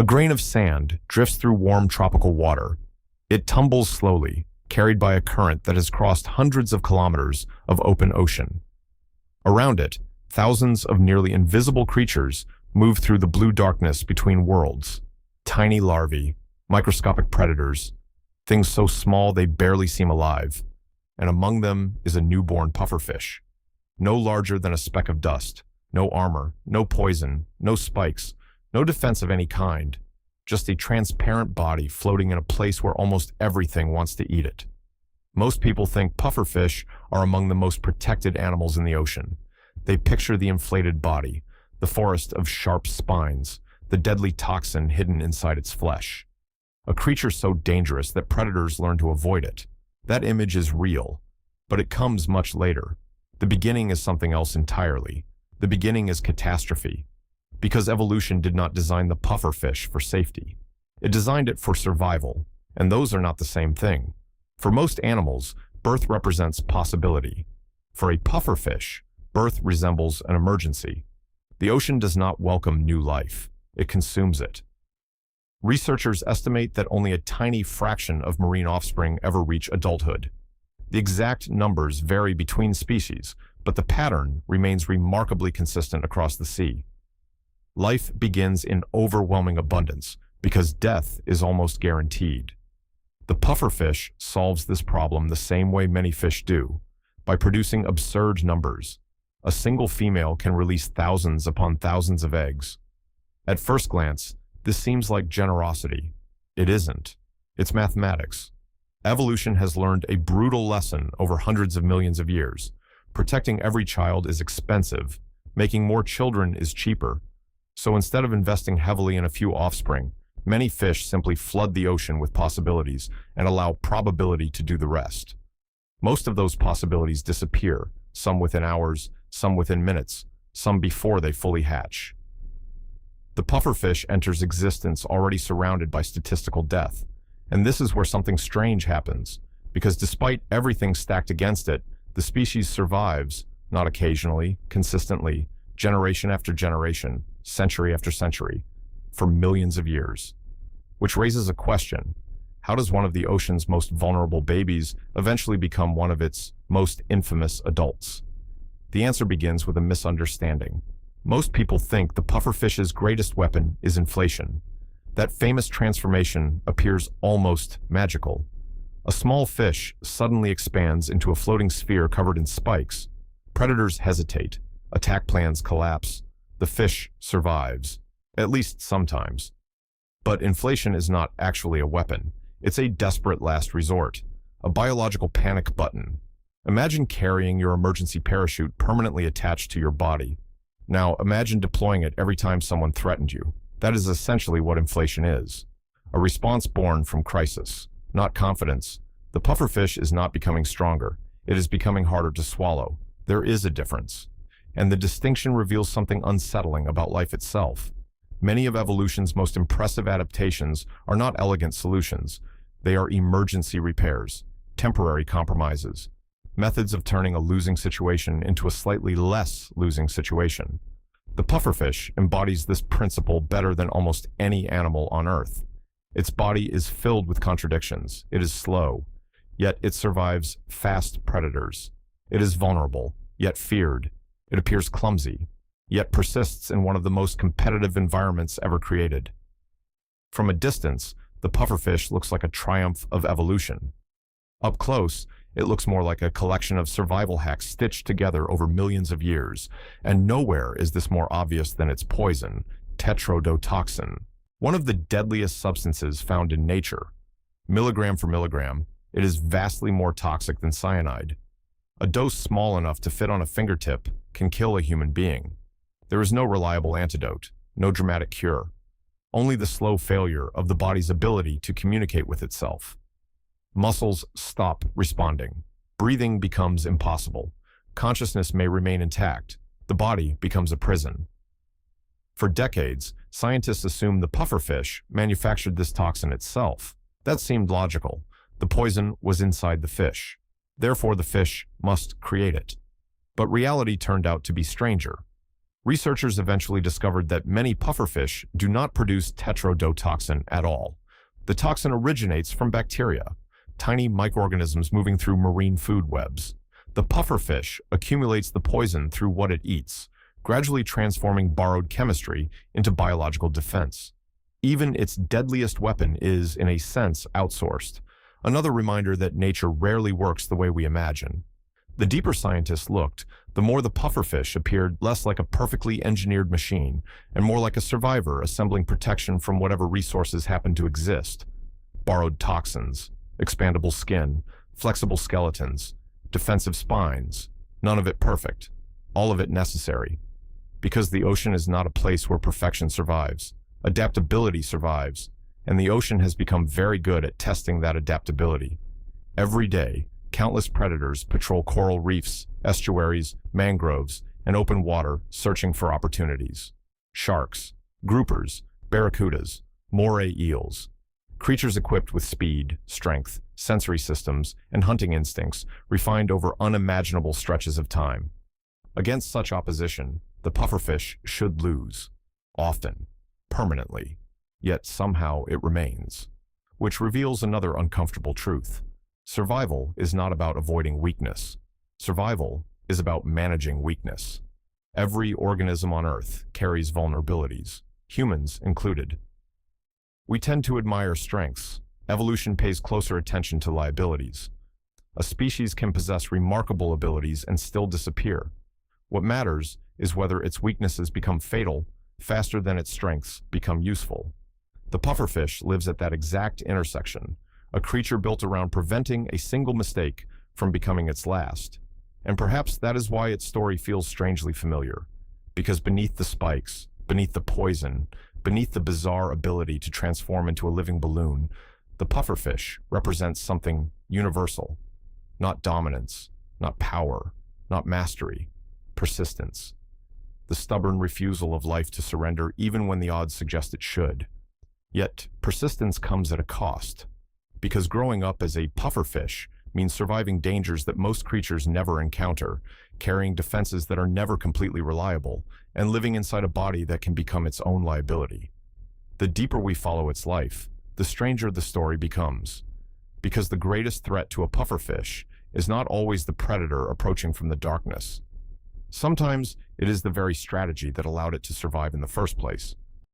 A grain of sand drifts through warm tropical water. It tumbles slowly, carried by a current that has crossed hundreds of kilometers of open ocean. Around it, thousands of nearly invisible creatures move through the blue darkness between worlds. Tiny larvae, microscopic predators, things so small they barely seem alive. And among them is a newborn pufferfish. No larger than a speck of dust, no armor, no poison, no spikes, no defense of any kind, just a transparent body floating in a place where almost everything wants to eat it. Most people think pufferfish are among the most protected animals in the ocean. They picture the inflated body, the forest of sharp spines, the deadly toxin hidden inside its flesh. A creature so dangerous that predators learn to avoid it. That image is real, but it comes much later. The beginning is something else entirely. The beginning is catastrophe. Because evolution did not design the pufferfish for safety. It designed it for survival, and those are not the same thing. For most animals, birth represents possibility. For a pufferfish, birth resembles an emergency. The ocean does not welcome new life. It consumes it. Researchers estimate that only a tiny fraction of marine offspring ever reach adulthood. The exact numbers vary between species, but the pattern remains remarkably consistent across the sea. Life begins in overwhelming abundance because death is almost guaranteed. The pufferfish solves this problem the same way many fish do, by producing absurd numbers. A single female can release thousands upon thousands of eggs. At first glance, this seems like generosity. It isn't. It's mathematics. Evolution has learned a brutal lesson over hundreds of millions of years. Protecting every child is expensive. Making more children is cheaper. So instead of investing heavily in a few offspring, many fish simply flood the ocean with possibilities and allow probability to do the rest. Most of those possibilities disappear, some within hours, some within minutes, some before they fully hatch. The pufferfish enters existence already surrounded by statistical death. And this is where something strange happens, because despite everything stacked against it, the species survives, not occasionally, consistently, generation after generation, century after century, for millions of years. Which raises a question: how does one of the ocean's most vulnerable babies eventually become one of its most infamous adults? The answer begins with a misunderstanding. Most people think the pufferfish's greatest weapon is inflation. That famous transformation appears almost magical. A small fish suddenly expands into a floating sphere covered in spikes. Predators hesitate. Attack plans collapse. The fish survives, at least sometimes. But inflation is not actually a weapon. It's a desperate last resort, a biological panic button. Imagine carrying your emergency parachute permanently attached to your body. Now imagine deploying it every time someone threatened you. That is essentially what inflation is. A response born from crisis, not confidence. The pufferfish is not becoming stronger. It is becoming harder to swallow. There is a difference. And the distinction reveals something unsettling about life itself. Many of evolution's most impressive adaptations are not elegant solutions. They are emergency repairs, temporary compromises, methods of turning a losing situation into a slightly less losing situation. The pufferfish embodies this principle better than almost any animal on Earth. Its body is filled with contradictions. It is slow, yet it survives fast predators. It is vulnerable, yet feared. It appears clumsy, yet persists in one of the most competitive environments ever created. From a distance, the pufferfish looks like a triumph of evolution. Up close, it looks more like a collection of survival hacks stitched together over millions of years, and nowhere is this more obvious than its poison, tetrodotoxin, one of the deadliest substances found in nature. Milligram for milligram, it is vastly more toxic than cyanide. A dose small enough to fit on a fingertip can kill a human being. There is no reliable antidote, no dramatic cure, only the slow failure of the body's ability to communicate with itself. Muscles stop responding. Breathing becomes impossible. Consciousness may remain intact. The body becomes a prison. For decades, scientists assumed the pufferfish manufactured this toxin itself. That seemed logical. The poison was inside the fish. Therefore, the fish must create it. But reality turned out to be stranger. Researchers eventually discovered that many pufferfish do not produce tetrodotoxin at all. The toxin originates from bacteria, tiny microorganisms moving through marine food webs. The pufferfish accumulates the poison through what it eats, gradually transforming borrowed chemistry into biological defense. Even its deadliest weapon is, in a sense, outsourced, another reminder that nature rarely works the way we imagine. The deeper scientists looked, the more the pufferfish appeared less like a perfectly engineered machine and more like a survivor assembling protection from whatever resources happen to exist. Borrowed toxins, expandable skin, flexible skeletons, defensive spines, none of it perfect, all of it necessary. Because the ocean is not a place where perfection survives, adaptability survives, and the ocean has become very good at testing that adaptability. Every day, countless predators patrol coral reefs, estuaries, mangroves, and open water searching for opportunities. Sharks, groupers, barracudas, moray eels. Creatures equipped with speed, strength, sensory systems, and hunting instincts refined over unimaginable stretches of time. Against such opposition, the pufferfish should lose. Often. Permanently. Yet somehow it remains. Which reveals another uncomfortable truth. Survival is not about avoiding weakness. Survival is about managing weakness. Every organism on Earth carries vulnerabilities, humans included. We tend to admire strengths. Evolution pays closer attention to liabilities. A species can possess remarkable abilities and still disappear. What matters is whether its weaknesses become fatal faster than its strengths become useful. The pufferfish lives at that exact intersection, a creature built around preventing a single mistake from becoming its last. And perhaps that is why its story feels strangely familiar. Because beneath the spikes, beneath the poison, beneath the bizarre ability to transform into a living balloon, the pufferfish represents something universal. Not dominance, not power, not mastery, persistence. The stubborn refusal of life to surrender even when the odds suggest it should. Yet, persistence comes at a cost. Because growing up as a pufferfish means surviving dangers that most creatures never encounter, carrying defenses that are never completely reliable, and living inside a body that can become its own liability. The deeper we follow its life, the stranger the story becomes. Because the greatest threat to a pufferfish is not always the predator approaching from the darkness. Sometimes it is the very strategy that allowed it to survive in the first place.